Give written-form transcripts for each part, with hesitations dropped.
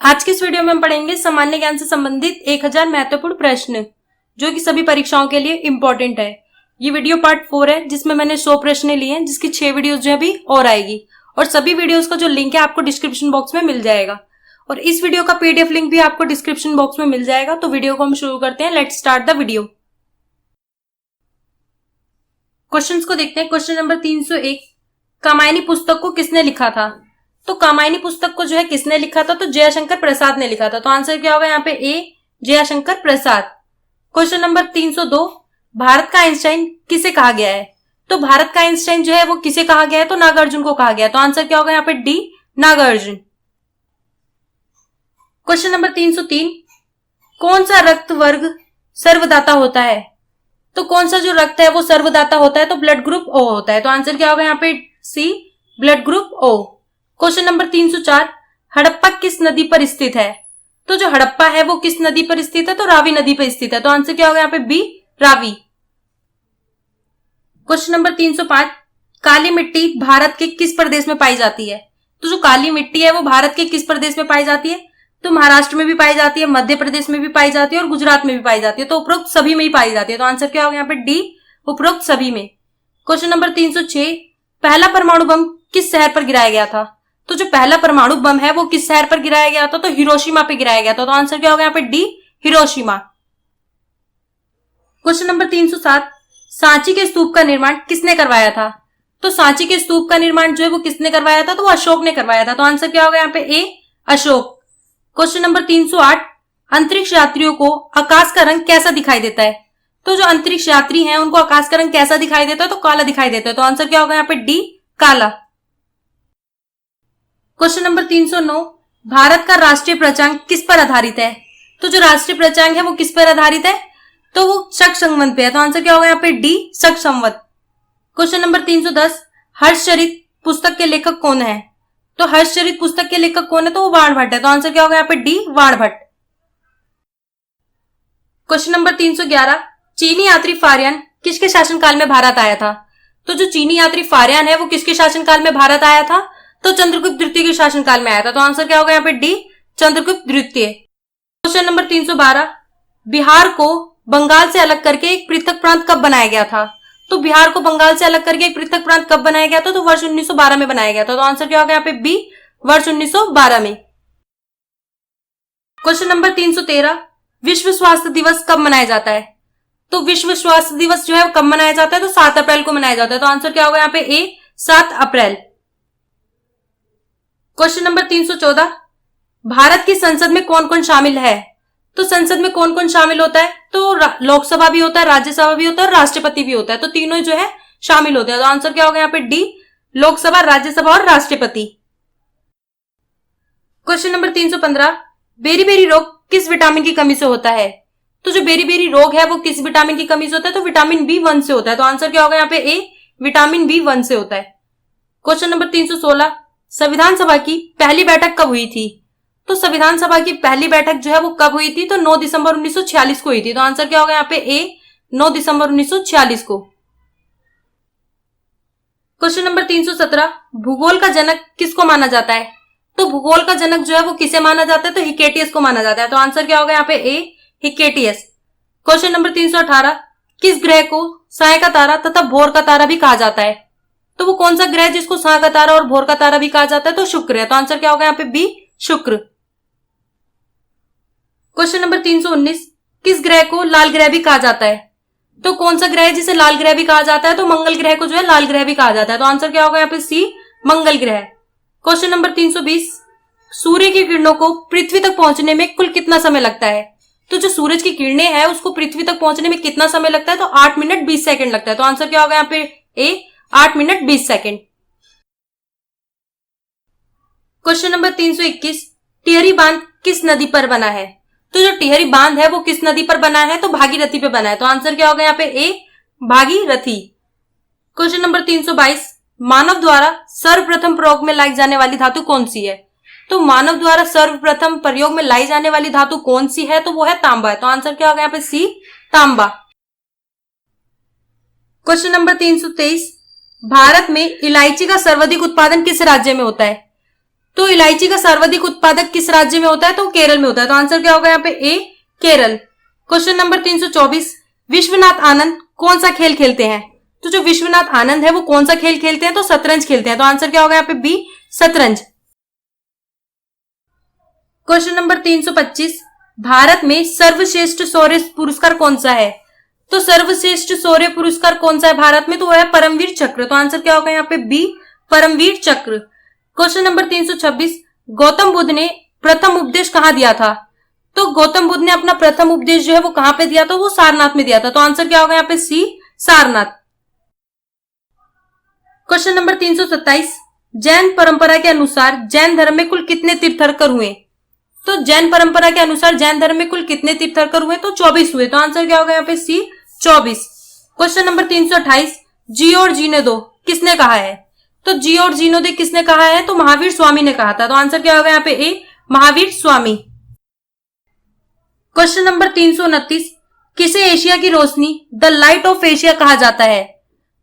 आज के इस वीडियो में हम पढ़ेंगे सामान्य ज्ञान से संबंधित 1000 महत्वपूर्ण प्रश्न जो कि सभी परीक्षाओं के लिए इंपॉर्टेंट है। ये वीडियो पार्ट 4 है जिसमें मैंने 100 प्रश्न लिए हैं, जिसकी 6 वीडियोस जो है अभी और आएगी और सभी वीडियोस का जो लिंक है आपको डिस्क्रिप्शन बॉक्स में मिल जाएगा और इस वीडियो का पीडीएफ लिंक भी आपको डिस्क्रिप्शन बॉक्स में मिल जाएगा। तो वीडियो को हम शुरू करते हैं। Let's start the video. Questions को देखते हैं। क्वेश्चन नंबर 301, कामायनी पुस्तक को किसने लिखा था? तो कामायनी पुस्तक को जो है किसने लिखा था? तो जयशंकर प्रसाद ने लिखा था। तो आंसर क्या होगा यहाँ पे? ए, जयशंकर प्रसाद। क्वेश्चन नंबर 302, भारत का आइंस्टाइन किसे कहा गया है? तो भारत का आइंस्टाइन जो है वो किसे कहा गया है? तो नागार्जुन को कहा गया है। तो आंसर क्या होगा यहाँ पे? डी, नागार्जुन। क्वेश्चन नंबर 303, कौन सा रक्त वर्ग सर्वदाता होता है? तो कौन सा जो रक्त है वो सर्वदाता होता है? तो ब्लड ग्रुप ओ होता है। तो आंसर क्या होगा यहाँ पे? C, blood group O. Question number 304, Harappa किस नदी पर स्थित है? तो जो हड़प्पा है वो किस नदी पर स्थित है? तो रावी नदी पर स्थित है। तो आंसर क्या होगा यहाँ पे? बी, रावी। क्वेश्चन नंबर 305, काली मिट्टी भारत के किस प्रदेश में पाई जाती है? तो जो काली मिट्टी है वो भारत के किस प्रदेश में पाई जाती है? तो महाराष्ट्र में भी पाई जाती है, मध्य प्रदेश में भी पाई जाती है और गुजरात में भी पाई जाती है। तो उपरोक्त सभी में ही पाई जाती है। तो आंसर क्या होगा यहाँ पे? डी, उपरोक्त सभी में। क्वेश्चन नंबर 306, पहला परमाणु बम किस शहर पर गिराया गया था? तो जो पहला परमाणु बम है वो किस शहर पर गिराया गया था? तो हिरोशिमा पे गिराया गया था। तो आंसर क्या होगा यहाँ पे? D, Hiroshima. Question number 307, Sanchi के स्तूप का निर्माण किसने करवाया था? तो सांची के स्तूप का निर्माण जो है वो किसने करवाया था? तो वो अशोक ने करवाया था। तो आंसर क्या होगा यहाँ पे? ए, अशोक। क्वेश्चन नंबर 308, अंतरिक्ष यात्रियों को आकाश का रंग कैसा दिखाई देता है? तो जो अंतरिक्ष यात्री हैं उनको आकाश का रंग कैसा दिखाई देता है? तो काला दिखाई देता है। तो आंसर क्या होगा यहाँ पे? डी, काला। क्वेश्चन नंबर 309, भारत का राष्ट्रीय प्रचांक किस पर आधारित है? तो जो राष्ट्रीय प्रचांक है वो किस पर आधारित है? तो वो शक संवत पे है। तो आंसर क्या होगा यहाँ पे? डी, शक संवत। क्वेश्चन नंबर 310, हर्षचरित पुस्तक के लेखक कौन है? तो हर्षचरित पुस्तक के लेखक कौन है? तो वो बाणभट्ट है। तो आंसर क्या होगा यहाँ पे? डी, बाणभट्ट। क्वेश्चन नंबर 311, चीनी यात्री फारियान किसके शासनकाल में भारत आया था? तो जो चीनी यात्री फारियान है वो किसके शासनकाल में भारत आया था? तो चंद्रगुप्त द्वितीय के शासनकाल में आया था। तो आंसर क्या होगा यहाँ पे? डी, चंद्रगुप्त द्वितीय। क्वेश्चन नंबर 312, बिहार को बंगाल से अलग करके एक पृथक प्रांत कब बनाया गया था? तो बिहार को बंगाल से अलग करके एक पृथक प्रांत कब बनाया गया था? तो वर्ष 1912 में बनाया गया था। तो आंसर क्या होगा यहाँ पे? बी, वर्ष 1912 में। क्वेश्चन नंबर 313, विश्व स्वास्थ्य दिवस कब मनाया जाता है? तो विश्व स्वास्थ्य दिवस जो है कब मनाया जाता है? तो 7 अप्रैल को मनाया जाता है। तो आंसर क्या होगा यहाँ पे? ए, 7 अप्रैल। क्वेश्चन नंबर 314, भारत की संसद में कौन कौन शामिल है? तो संसद में कौन कौन शामिल होता है? तो लोकसभा भी होता है, राज्यसभा भी होता है और राष्ट्रपति भी होता है। तो तीनों जो है शामिल होते हैं। तो आंसर क्या होगा यहाँ पे? डी, लोकसभा, राज्यसभा और राष्ट्रपति। क्वेश्चन नंबर 315, बेरी-बेरी रोग किस विटामिन की कमी से होता है? तो जो बेरी-बेरी रोग है वो किस विटामिन की कमी से होता है? तो विटामिन B1 से होता है। तो आंसर क्या होगा यहाँ पे? ए, विटामिन B1 से होता है। क्वेश्चन नंबर 316, संविधान सभा की पहली बैठक कब हुई थी? तो संविधान सभा की पहली बैठक जो है वो कब हुई थी? तो 9 दिसंबर 1946 को हुई थी। तो आंसर क्या होगा यहाँ पे? ए, 9 दिसंबर 1946 को। क्वेश्चन नंबर 317, भूगोल का जनक किसको माना जाता है? तो भूगोल का जनक जो है वो किसे माना जाता है? तो हिकेटियस को माना जाता है। तो आंसर क्या होगा यहाँ पे? ए, हिकेटियस। क्वेश्चन नंबर 318, किस ग्रह को साय का तारा तथा भोर का तारा भी कहा जाता है? तो वो कौन सा ग्रह जिसको साय का तारा और भोर का तारा भी कहा जाता है? तो शुक्र है। तो आंसर क्या होगा यहाँ पे? बी, शुक्र। क्वेश्चन नंबर 319, किस ग्रह को लाल ग्रह भी कहा जाता है? तो कौन सा ग्रह है जिसे लाल ग्रह भी कहा जाता है? तो मंगल ग्रह को जो है लाल ग्रह भी कहा जाता है। तो आंसर क्या होगा यहाँ पे? सी, मंगल ग्रह। क्वेश्चन नंबर 320, सूर्य की किरणों को पृथ्वी तक पहुंचने में कुल कितना समय लगता है? तो जो सूरज की किरणें हैं उसको पृथ्वी तक पहुंचने में कितना समय लगता है? तो 8 मिनट 20 सेकंड लगता है। तो आंसर क्या होगा यहाँ पे? ए, 8 minute 20 second. Question number 321, Tehri बांध किस नदी पर बना है? तो जो टिहरी बांध है वो किस नदी पर बना है? तो भागीरथी पे बना है। तो आंसर क्या होगा यहाँ पे? ए, भागीरथी। क्वेश्चन नंबर 322, मानव द्वारा सर्वप्रथम प्रयोग में लाई जाने वाली धातु कौन सी है? तो मानव द्वारा सर्वप्रथम प्रयोग में लाई जाने वाली धातु कौन सी है? तो वो है तांबा है। तो आंसर क्या होगा यहाँ पे? सी, तांबा। क्वेश्चन नंबर 323, भारत में इलायची का सर्वाधिक उत्पादन किस राज्य में होता है? तो इलायची का सर्वाधिक उत्पादक किस राज्य में होता है? तो केरल में होता है। तो आंसर क्या होगा यहाँ पे? A, Kerala. Question number 324, Vishwanath Anand कौन सा खेल खेलते हैं? तो जो विश्वनाथ आनंद है वो कौन सा खेल खेलते हैं? तो शतरंज खेलते हैं। तो आंसर क्या होगा यहाँ पे? बी, शतरंज। क्वेश्चन नंबर 325, भारत में सर्वश्रेष्ठ शौर्य पुरस्कार कौन सा है? तो सर्वश्रेष्ठ शौर्य पुरस्कार कौन सा है भारत में? तो वह है परमवीर चक्र। तो आंसर क्या होगा यहाँ पे? बी, परमवीर चक्र। क्वेश्चन नंबर 326, गौतम बुद्ध ने प्रथम उपदेश कहाँ दिया था? तो गौतम बुद्ध ने अपना प्रथम उपदेश जो है वो कहां पे दिया था? वो सारनाथ में दिया था। तो आंसर क्या होगा यहाँ पे? सी, सारनाथ। क्वेश्चन नंबर 327, जैन परंपरा के अनुसार जैन धर्म में कुल कितने तीर्थंकर हुए? तो जैन परंपरा के अनुसार जैन धर्म में कुल कितने तीर्थंकर हुए? तो 24 हुए। तो आंसर क्या होगा यहाँ पे? सी, 24। क्वेश्चन नंबर 328, जी और जीने दो किसने कहा है? तो जी और जीनो दे किसने कहा है? तो महावीर स्वामी ने कहा था। तो आंसर क्या होगा यहाँ पे? ए, महावीर स्वामी। क्वेश्चन नंबर 329, किसे एशिया की रोशनी द लाइट ऑफ एशिया कहा जाता है?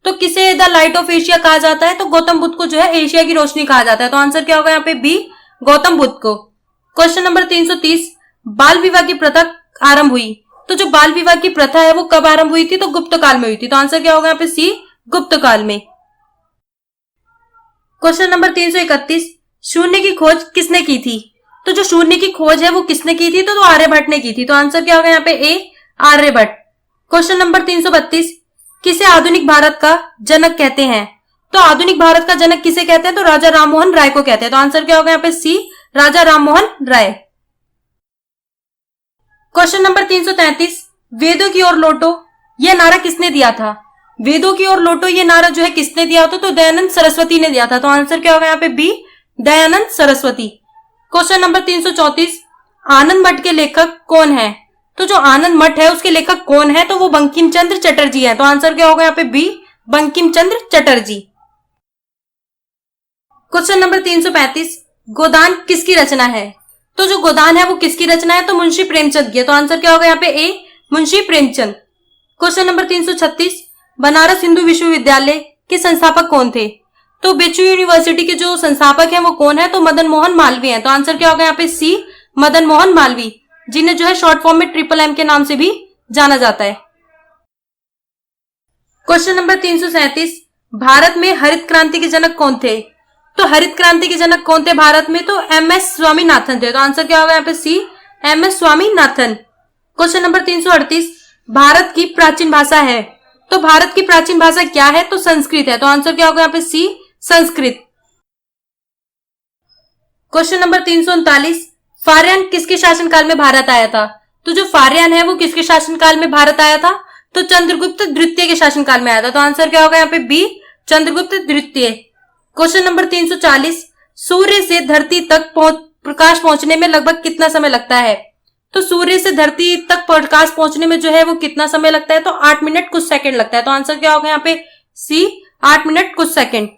तो किसे द लाइट ऑफ एशिया कहा जाता है? तो गौतम बुद्ध को जो है एशिया की रोशनी कहा जाता है। तो आंसर क्या होगा यहाँ पे? बी, गौतम बुद्ध को। क्वेश्चन नंबर 330, बाल विवाह की प्रथा आरंभ हुई। तो जो बाल विवाह की प्रथा है वो कब आरंभ हुई थी? तो गुप्त काल में हुई थी। तो आंसर क्या होगा यहाँ पे? सी, गुप्त काल में। क्वेश्चन नंबर 331, शून्य की खोज किसने की थी? तो जो शून्य की खोज है वो किसने की थी? तो आर्यभट्ट ने की थी। तो आंसर क्या होगा यहाँ पे? ए, आर्यभट्ट। क्वेश्चन नंबर 332, किसे आधुनिक भारत का जनक कहते हैं? तो आधुनिक भारत का जनक किसे कहते हैं? तो राजा राममोहन राय को कहते हैं। तो आंसर क्या होगा यहाँ पे? सी, राजा राममोहन राय। क्वेश्चन नंबर 333, वेदों की ओर लौटो यह नारा किसने दिया था? वेदों की ओर लौटो ये नारा जो है किसने दिया था? तो दयानंद सरस्वती ने दिया था। तो आंसर क्या होगा यहाँ पे? B, Dayanand Saraswati. Question number 334, Anand Math के लेखक कौन है? तो जो आनंद मठ है उसके लेखक कौन है? तो वो बंकिम चंद्र चटर्जी है। तो आंसर क्या होगा यहाँ पे? B, Bankim Chandra Chatterjee. Question number 335, गोदान किसकी रचना है? तो जो गोदान है वो किसकी रचना है? तो मुंशी प्रेमचंद की है। तो आंसर क्या होगा यहाँ पे? ए, मुंशी प्रेमचंद। क्वेश्चन नंबर 336, बनारस हिंदू विश्वविद्यालय के संस्थापक कौन थे? तो बिच्छू यूनिवर्सिटी के जो संस्थापक हैं वो कौन है? तो मदन मोहन मालवीय हैं। तो आंसर क्या होगा यहाँ पे? सी, मदन मोहन मालवीय, जिन्हें जो है शॉर्ट फॉर्म में ट्रिपल एम के नाम से भी जाना जाता है। क्वेश्चन नंबर 337, भारत में हरित क्रांति के जनक कौन थे? तो हरित क्रांति के जनक कौन थे भारत में? तो एम.एस. स्वामीनाथन थे। तो आंसर क्या होगा यहाँ पे? C, MS. Swaminathan. Question number 338, Bharat की प्राचीन भाषा है। तो भारत की प्राचीन भाषा क्या है? तो संस्कृत है। तो आंसर क्या होगा यहाँ पे? सी, संस्कृत। क्वेश्चन नंबर 339, फारयान किसके शासनकाल में भारत आया था? तो जो फारयान है वो किसके शासनकाल में भारत आया था? तो चंद्रगुप्त द्वितीय के शासनकाल में आया था। तो आंसर क्या होगा यहाँ पे? बी, चंद्रगुप्त द्वितीय। क्वेश्चन नंबर 340, सूर्य से धरती तक प्रकाश पहुंचने में लगभग कितना समय लगता है? तो सूर्य से धरती तक प्रकाश पहुंचने में जो है वो कितना समय लगता है? तो 8 मिनट कुछ सेकंड लगता है। तो आंसर क्या होगा यहाँ पे? सी, 8 मिनट कुछ सेकंड।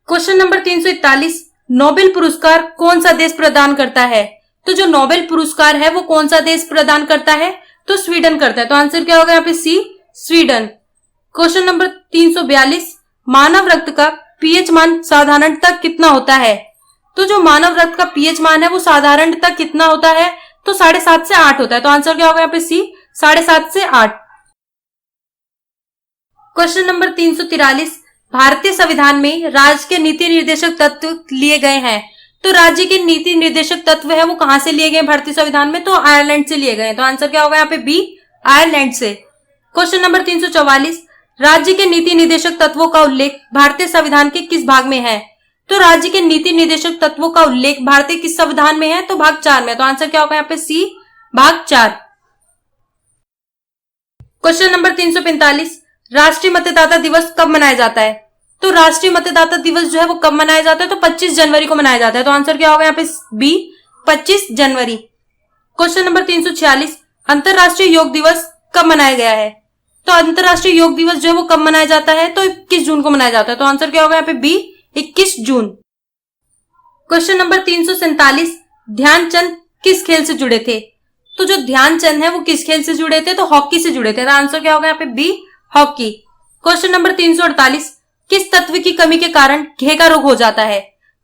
क्वेश्चन नंबर 341, नोबेल पुरस्कार कौन सा देश प्रदान करता है? तो जो नोबेल पुरस्कार है वो कौन सा देश प्रदान करता है? तो स्वीडन करता है। तो आंसर क्या होगा यहाँ पे? सी, स्वीडन। क्वेश्चन नंबर 342, मानव रक्त का पीएच मान साधारणतः कितना होता है? तो जो मानव रक्त का पीएच मान है वो साधारणतः कितना होता है? तो 7.5 से 8 होता है। तो आंसर क्या होगा यहाँ पे? सी, 7.5 से 8। क्वेश्चन नंबर 343, भारतीय संविधान में राज्य के नीति निर्देशक तत्व लिए गए हैं। तो राज्य के नीति निर्देशक तत्व है वो कहां से लिए गए भारतीय संविधान में? तो आयरलैंड से लिए गए। तो आंसर क्या होगा यहाँ पे? बी, आयरलैंड से। क्वेश्चन नंबर 344, राज्य के नीति निर्देशक तत्वों का उल्लेख भारतीय संविधान के किस भाग में है? तो राज्य के नीति निर्देशक तत्वों का उल्लेख भारतीय किस संविधान में है? तो भाग 4 में। तो आंसर क्या होगा यहाँ पे? सी, भाग 4। क्वेश्चन नंबर 345, राष्ट्रीय मतदाता दिवस कब मनाया जाता है? तो राष्ट्रीय मतदाता दिवस जो है वो कब मनाया जाता है? तो 25 जनवरी को मनाया जाता है। तो आंसर क्या होगा यहाँ पे? बी, 25 जनवरी। क्वेश्चन नंबर 346, अंतरराष्ट्रीय योग दिवस कब मनाया गया है? तो अंतरराष्ट्रीय योग दिवस जो है वो कब मनाया जाता है? तो 21 जून को मनाया जाता है। तो आंसर क्या होगा यहाँ पे? बी, 21 जून। क्वेश्चन नंबर 347, ध्यानचंद किस खेल से जुड़े थे? तो जो ध्यानचंद है वो किस खेल से जुड़े थे? तो हॉकी से जुड़े थे। तो आंसर क्या होगा यहाँ पे? B, hockey. क्वेश्चन नंबर 348, किस तत्व की कमी के कारण घेका रोग हो जाता है?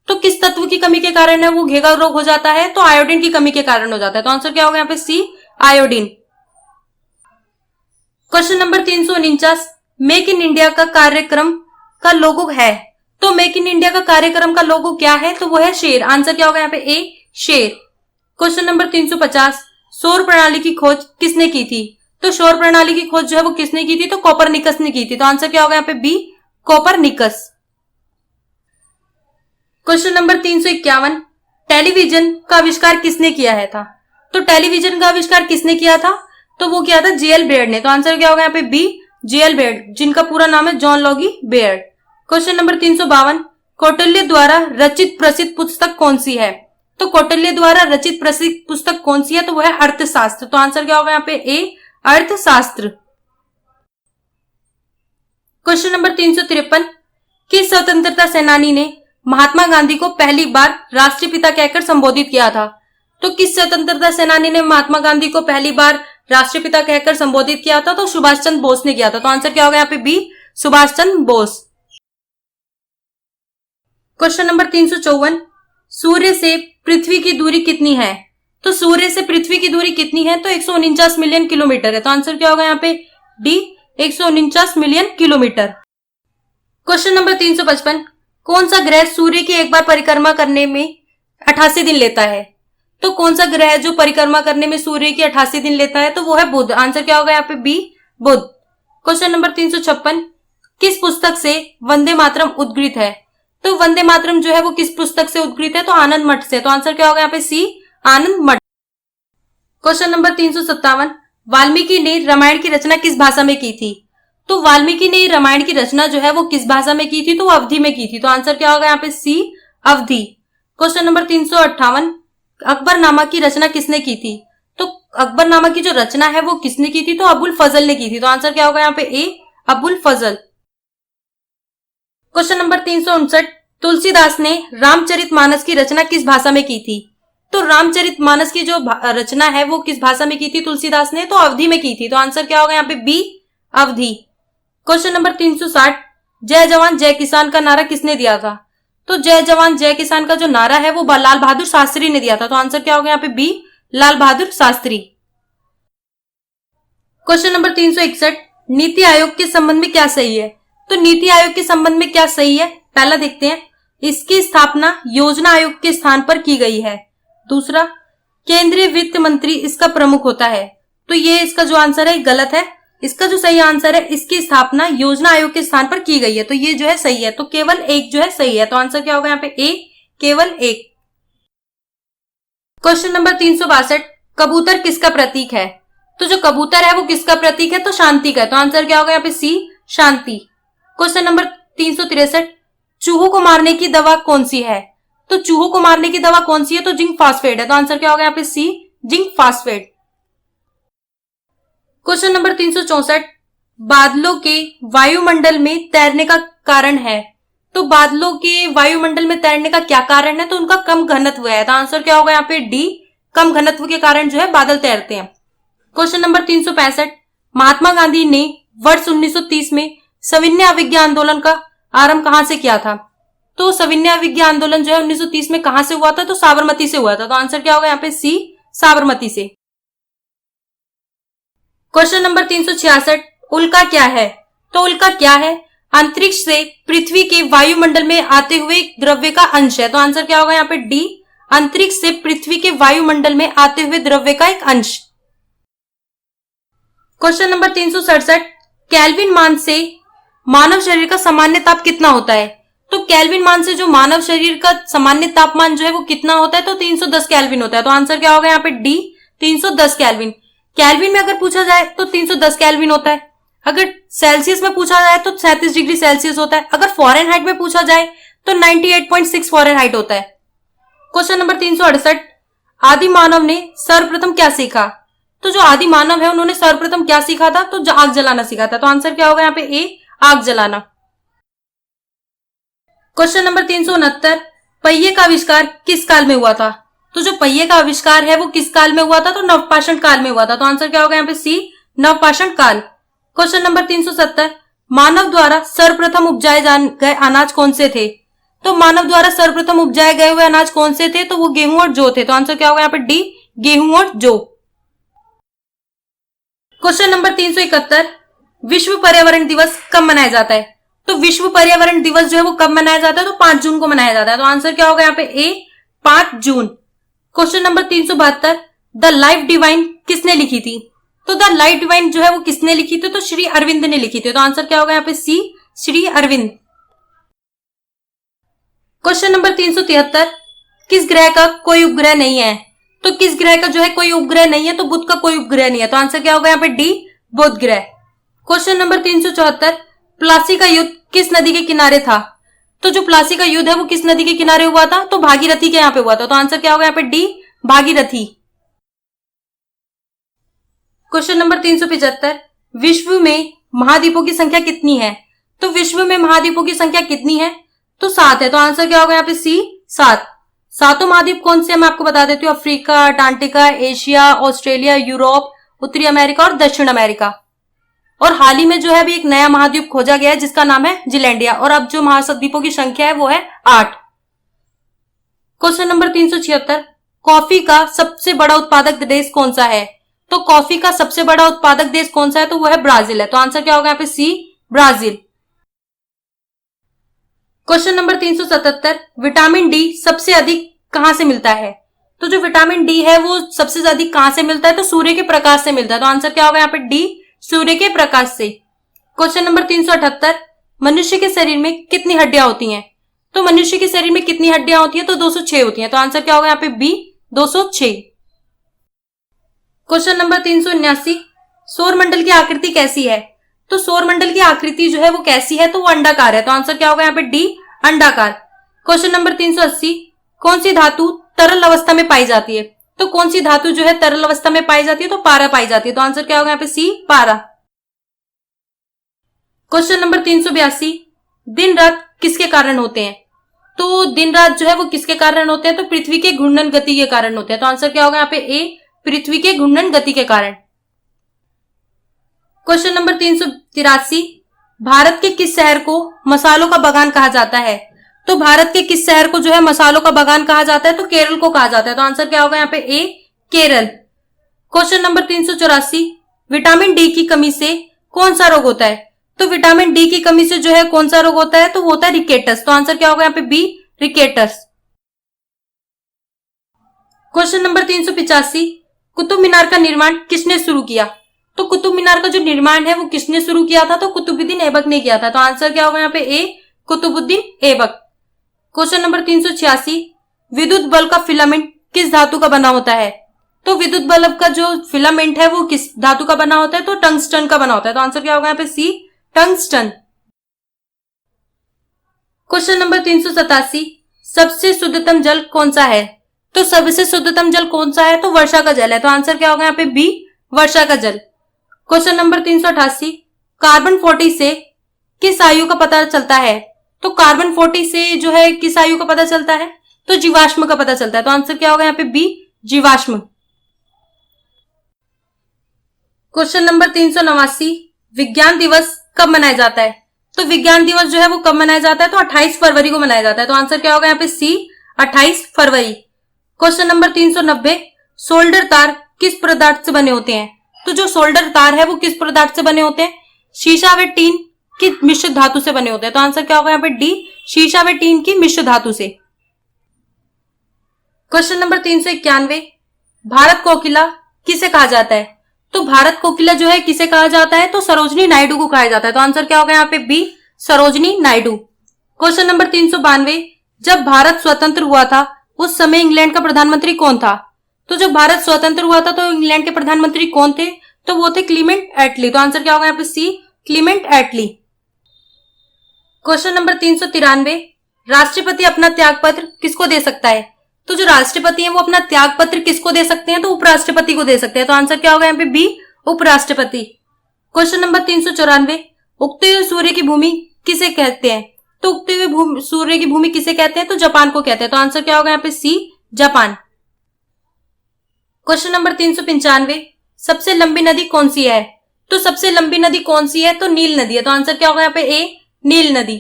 तो किस तत्व की कमी के कारण है वो घेंघा रोग हो जाता है? तो आयोडीन की कमी के कारण हो जाता है। तो आंसर क्या होगा यहाँ पे? C, iodine. Question number 349, make in India का कार्यक्रम का लोगो है। तो मेक इन इंडिया का कार्यक्रम का लोगो क्या है? तो वो है शेर। आंसर क्या होगा यहाँ पे? ए, शेर। क्वेश्चन नंबर 350, सौर प्रणाली की खोज किसने की थी? तो सौर प्रणाली की खोज जो है वो किसने की थी? तो कोपरनिकस ने की थी। तो आंसर क्या होगा यहाँ पे? B, Copernicus. Question number 351, television का आविष्कार किसने किया है था? तो टेलीविजन का आविष्कार किसने किया था? तो वो किया था जेएल बेयर्ड ने। तो आंसर क्या होगा यहाँ पे? बी, जेएल बेयर्ड, जिनका पूरा नाम है जॉन लॉगी बेयर्ड। क्वेश्चन नंबर 352, कौटिल्य द्वारा रचित प्रसिद्ध पुस्तक कौन सी है? तो कौटिल्य द्वारा रचित प्रसिद्ध पुस्तक कौन सी है? तो वो है अर्थशास्त्र। तो आंसर क्या होगा यहाँ पे? ए, अर्थशास्त्र। क्वेश्चन नंबर 353, किस स्वतंत्रता सेनानी ने महात्मा गांधी को पहली बार राष्ट्रपिता कहकर संबोधित किया था? तो किस स्वतंत्रता सेनानी ने महात्मा गांधी को पहली बार राष्ट्रपिता कहकर संबोधित किया था? तो सुभाष चंद्र बोस ने किया था। तो आंसर क्या होगा यहाँ पे? B, Subhash Chandra Bose. Question number 354, सूर्य से पृथ्वी की दूरी कितनी है? तो सूर्य से पृथ्वी की दूरी कितनी है? तो 149 मिलियन किलोमीटर है। तो आंसर क्या होगा यहाँ पे? D, 149 million kilometre. Question number 355, कौन सा ग्रह सूर्य की एक बार परिक्रमा करने में 88 दिन लेता है? तो कौन सा ग्रह जो परिक्रमा करने में सूर्य की 88 दिन लेता है? तो वो है बुध। आंसर क्या होगा यहाँ पे? बी, बुध। क्वेश्चन नंबर 356, किस पुस्तक से वंदे मातरम उद्गृत है? तो वंदे मातरम जो है वो किस पुस्तक से उद्गृत है? तो आनंद मठ से। तो आंसर क्या होगा यहाँ पे? सी, आनंद मठ। क्वेश्चन नंबर 357, वाल्मीकि ने रामायण की रचना किस भाषा में की थी? तो वाल्मीकि ने रामायण की रचना जो है वो किस भाषा में की थी? तो वो अवधी में की थी। तो आंसर क्या होगा यहाँ पे? सी, अवधी। क्वेश्चन नंबर 358, अकबरनामा की रचना किसने की थी? तो अकबरनामा की जो रचना है वो किसने की थी? तो अबुल फजल ने की थी। तो आंसर क्या होगा यहाँ पे? ए, अबुल फजल। क्वेश्चन नंबर 359, तुलसीदास ने रामचरितमानस की रचना किस भाषा में की थी? तो रामचरितमानस की जो रचना है वो किस भाषा में की थी तुलसीदास ने? तो अवधी में की थी। तो आंसर क्या होगा यहाँ पे? बी, अवधी। क्वेश्चन नंबर 360, जय जवान जय किसान का नारा किसने दिया था? तो जय जवान जय किसान का जो नारा है वो लाल बहादुर शास्त्री ने दिया था। तो आंसर क्या होगा यहाँ पे? B, Lal Bahadur Shastri. Question number 361, NITI Aayog के संबंध में क्या सही है? तो नीति आयोग के संबंध में क्या सही है? पहला देखते हैं, इसकी स्थापना योजना आयोग के स्थान पर की गई है। दूसरा, केंद्रीय वित्त मंत्री इसका प्रमुख होता है। तो ये इसका जो आंसर है गलत है। इसका जो सही आंसर है, इसकी स्थापना योजना आयोग के स्थान पर की गई है। तो ये जो है सही है। तो केवल एक जो है सही है। तो आंसर क्या होगा यहाँ पे? ए, केवल एक। क्वेश्चन नंबर 362, कबूतर किसका प्रतीक है? तो जो कबूतर है वो किसका प्रतीक है? तो शांति का। तो आंसर क्या होगा यहाँ पे? सी, शांति। क्वेश्चन नंबर 363, चूहों को मारने की दवा कौन सी है? तो चूहों को मारने की दवा कौन सी है? तो जिंक फास्फेट है। तो आंसर क्या होगा यहाँ पे? सी, जिंक फास्फेट। क्वेश्चन नंबर 364, बादलों के वायुमंडल में तैरने का कारण है। तो बादलों के वायुमंडल में तैरने का क्या कारण है? तो उनका कम घनत्व है। तो आंसर क्या होगा यहाँ पे? डी, कम घनत्व के कारण जो है बादल तैरते हैं। क्वेश्चन नंबर 365, महात्मा गांधी ने वर्ष 1930 में सविनय अवज्ञा आंदोलन का आरंभ कहां से किया था? तो सविनय अवज्ञा आंदोलन जो है 1930 में कहां से हुआ था? तो साबरमती से हुआ था। तो आंसर क्या होगा यहाँ पे? सी, साबरमती से। क्वेश्चन नंबर 366, उल्का क्या है? तो उल्का क्या है? अंतरिक्ष से पृथ्वी के वायुमंडल में आते हुए द्रव्य का अंश है। तो आंसर क्या होगा यहाँ पे? डी, अंतरिक्ष से पृथ्वी के वायुमंडल में आते हुए द्रव्य का एक अंश। क्वेश्चन नंबर 367, केल्विन मान से मानव शरीर का सामान्य ताप कितना होता है? तो केल्विन मान से जो मानव शरीर का सामान्य तापमान जो है वो कितना होता है? तो 310 केल्विन होता है। तो आंसर क्या होगा यहाँ पे? D, 310 kelvin. केल्विन में अगर पूछा जाए तो 310 केल्विन होता है। अगर सेल्सियस में पूछा जाए तो 37 डिग्री सेल्सियस होता है। अगर फॉरेनहाइट में पूछा जाए तो 98.6 फॉरेनहाइट होता है। क्वेश्चन नंबर 368, आदि मानव ने सर्वप्रथम क्या सीखा? तो जो आदि मानव है उन्होंने सर्वप्रथम क्या सीखा था? तो आग जलाना सीखा था। तो आंसर क्या होगा यहाँ पे? ए, आग जलाना। क्वेश्चन नंबर 369, पहिए का आविष्कार किस काल में हुआ था? तो जो पहिए का आविष्कार है वो किस काल में हुआ था? तो नवपाषाण काल में हुआ था। तो आंसर क्या होगा यहाँ पे? सी, नवपाषाण काल। क्वेश्चन नंबर 370, मानव द्वारा सर्वप्रथम उपजाए गए अनाज कौन से थे? तो मानव द्वारा सर्वप्रथम उपजाए गए हुए अनाज कौन से थे? तो वो गेहूं और जौ थे। तो आंसर क्या होगा यहाँ पे? डी, गेहूं और जौ। क्वेश्चन नंबर 371, विश्व पर्यावरण दिवस कब मनाया जाता है? तो विश्व पर्यावरण दिवस जो है वो कब मनाया जाता है? तो 5 जून को मनाया जाता है। तो आंसर क्या होगा यहाँ पे? A, 5 June. Question number 372, The Life Divine किसने लिखी थी? तो द लाइफ डिवाइन जो है वो किसने लिखी थी? तो श्री अरविंद ने लिखी थी। तो आंसर क्या होगा यहाँ पे? सी, श्री अरविंद। क्वेश्चन नंबर 373, किस ग्रह का कोई उपग्रह नहीं है? तो किस ग्रह का जो है कोई उपग्रह नहीं है? तो बुध का कोई उपग्रह नहीं है। तो आंसर क्या होगा यहाँ पे? डी, बुध ग्रह। क्वेश्चन नंबर 374, प्लासी का युद्ध किस नदी के किनारे था? तो जो प्लासी का युद्ध है वो किस नदी के किनारे हुआ था? तो भागीरथी के यहाँ पे हुआ था। तो आंसर क्या होगा यहाँ पे? डी, भागीरथी। क्वेश्चन नंबर 375, विश्व में महाद्वीपों की संख्या कितनी है? तो विश्व में महाद्वीपों की संख्या कितनी है? तो 7 है। तो आंसर क्या होगा यहाँ पे? सी, 7। सातों महाद्वीप कौन से? मैं आपको बता देती हूँ। Africa, Antarctica, Asia, Australia, Europe, उत्तरी अमेरिका और दक्षिण अमेरिका। और हाल ही में जो है अभी एक नया महाद्वीप खोजा गया है जिसका नाम है जिलैंडिया। और अब जो महाद्वीपों की संख्या है वो है 8। क्वेश्चन नंबर 376, कॉफी का सबसे बड़ा उत्पादक देश कौन सा है? तो कॉफी का सबसे बड़ा उत्पादक देश कौन सा है? तो वो है ब्राजील है। तो आंसर क्या होगा यहाँ पे? C, Brazil. Question number 377, vitamin D सबसे अधिक कहां से मिलता है? तो जो विटामिन डी है वो सबसे अधिक कहां से मिलता है? तो सूर्य के प्रकाश से मिलता है। तो आंसर क्या होगा यहाँ पे? डी, सूर्य के प्रकाश से। क्वेश्चन नंबर 378, मनुष्य के शरीर में कितनी हड्डियां होती हैं? तो मनुष्य के शरीर में कितनी हड्डियां होती हैं? तो 206 होती हैं। तो आंसर क्या होगा यहाँ पे? बी, 206। क्वेश्चन नंबर 379, सौरमंडल की आकृति कैसी है? तो सौरमंडल की आकृति जो है वो कैसी है? तो वो अंडाकार है। तो आंसर क्या होगा यहाँ पे? डी, अंडाकार। क्वेश्चन नंबर 380, कौन सी धातु तरल अवस्था में पाई जाती है? तो कौन सी धातु जो है तरल अवस्था में पाई जाती है? तो पारा पाई जाती है। तो आंसर क्या होगा यहाँ पे? सी, पारा। क्वेश्चन नंबर 382, दिन रात किसके कारण होते हैं? तो दिन रात जो है वो किसके कारण होते हैं? तो पृथ्वी के घूर्णन गति के कारण होते हैं। तो आंसर क्या होगा यहाँ पे? ए, पृथ्वी के घूर्णन गति के कारण। क्वेश्चन नंबर 383, भारत के किस शहर को मसालों का बागान कहा जाता है? तो भारत के किस शहर को जो है मसालों का बागान कहा जाता है? तो केरल को कहा जाता है। तो आंसर क्या होगा यहाँ पे? A, Kerala. Question number 384, vitamin D की कमी से कौन सा रोग होता है? तो विटामिन डी की कमी से जो है कौन सा रोग होता है? तो वो होता है रिकेटस। तो आंसर क्या होगा यहाँ पे? B, rickets. Question number 385, Qutub Minar का निर्माण किसने शुरू किया? तो कुतुब मीनार का जो निर्माण है वो किसने शुरू किया था? तो कुतुबुद्दीन ऐबक ने किया था। तो आंसर क्या होगा यहाँ पे? ए, कुतुबुद्दीन ऐबक। क्वेश्चन नंबर 386, विद्युत बल्ब का फिलामेंट किस धातु का बना होता है? तो विद्युत बल्ब का जो फिलामेंट है वो किस धातु का बना होता है? तो टंगस्टन का बना होता है। तो आंसर क्या होगा यहाँ पे? सी, टंगस्टन। क्वेश्चन नंबर 387, सबसे शुद्धतम जल कौन सा है? तो सबसे शुद्धतम जल कौन सा है? तो वर्षा का जल है। तो आंसर क्या होगा यहाँ पे? बी, वर्षा का जल। क्वेश्चन नंबर 388, कार्बन 40 से किस आयु का पता चलता है? तो कार्बन 40 से जो है किस आयु का पता चलता है? तो जीवाश्म का पता चलता है। तो आंसर क्या होगा यहाँ पे? बी, जीवाश्म। क्वेश्चन नंबर 389, विज्ञान दिवस कब मनाया जाता है? तो विज्ञान दिवस जो है वो कब मनाया जाता है? तो 28 फरवरी को मनाया जाता है। तो आंसर क्या होगा यहाँ पे? सी, 28 फरवरी। क्वेश्चन नंबर 390, सोल्डर तार किस पदार्थ से बने होते हैं? तो जो सोल्डर तार है वो किस पदार्थ से बने होते हैं? शीशा व टीन की मिश्र धातु से बने होते हैं। तो आंसर क्या होगा यहाँ पे? डी, शीशा व टीन की मिश्र धातु से। क्वेश्चन नंबर 391, भारत कोकिला किसे कहा जाता है? तो भारत कोकिला जो है किसे कहा जाता है? तो सरोजनी नायडू को कहा जाता है। तो आंसर क्या होगा यहाँ पे? B, Sarojini Naidu. Question number 392, जब भारत स्वतंत्र हुआ था उस समय इंग्लैंड का प्रधानमंत्री कौन था? तो जब भारत स्वतंत्र हुआ था तो इंग्लैंड के प्रधानमंत्री कौन थे? तो वो थे क्लीमेंट एटली। तो आंसर क्या होगा यहाँ पे? सी, क्लीमेंट एटली। क्वेश्चन नंबर 393, राष्ट्रपति अपना त्याग पत्र किसको दे सकता है? तो जो राष्ट्रपति है वो अपना त्याग पत्र किसको दे सकते हैं? तो उपराष्ट्रपति को दे सकते हैं। तो आंसर क्या होगा यहाँ पे? बी, उपराष्ट्रपति। क्वेश्चन नंबर 394, उगते हुए सूर्य की भूमि किसे कहते हैं? तो उगते हुए सूर्य की भूमि किसे कहते हैं? तो जापान को कहते हैं। तो आंसर क्या होगा यहाँ पे? सी, जापान। क्वेश्चन नंबर 395, सबसे लंबी नदी कौन सी है? तो सबसे लंबी नदी कौन सी है? तो नील नदी है। तो आंसर क्या होगा यहाँ पे? ए, नील नदी।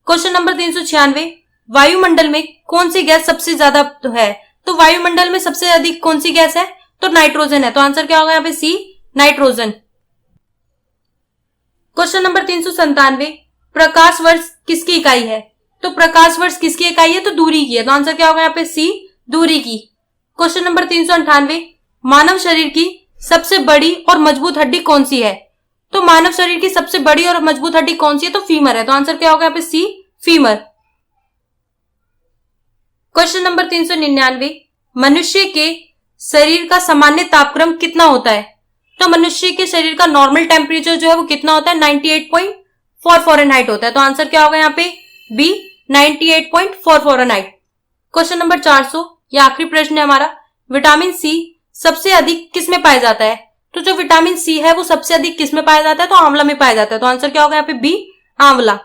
क्वेश्चन नंबर 396, वायुमंडल में कौन सी गैस सबसे ज्यादा है? तो वायुमंडल में सबसे अधिक कौन सी गैस है? तो नाइट्रोजन है। तो आंसर क्या होगा यहाँ पे? सी, नाइट्रोजन। क्वेश्चन नंबर 397, प्रकाश वर्ष किसकी इकाई है? तो प्रकाश वर्ष किसकी इकाई है? तो दूरी की है। तो आंसर क्या होगा यहाँ पे? सी, दूरी की। क्वेश्चन नंबर 398, मानव शरीर की सबसे बड़ी और मजबूत हड्डी कौन सी है? तो मानव शरीर की सबसे बड़ी और मजबूत हड्डी कौन सी है? तो फीमर है। तो आंसर क्या होगा यहाँ पे? सी, फीमर। क्वेश्चन नंबर 399, मनुष्य के शरीर का सामान्य तापक्रम कितना होता है? तो मनुष्य के शरीर का नॉर्मल टेम्परेचर जो है वो कितना होता है? 98.4 फ़ारेनहाइट होता है। तो आंसर क्या होगा यहाँ पे? B, 98.4 Fahrenheit. क्वेश्चन नंबर 400, ये आखिरी प्रश्न है हमारा। विटामिन सी सबसे अधिक किस में पाया जाता है? तो जो विटामिन सी है वो सबसे अधिक किस में पाया जाता है? तो आंवला में पाया जाता है। तो आंसर क्या होगा यहाँ पे? बी, आंवला।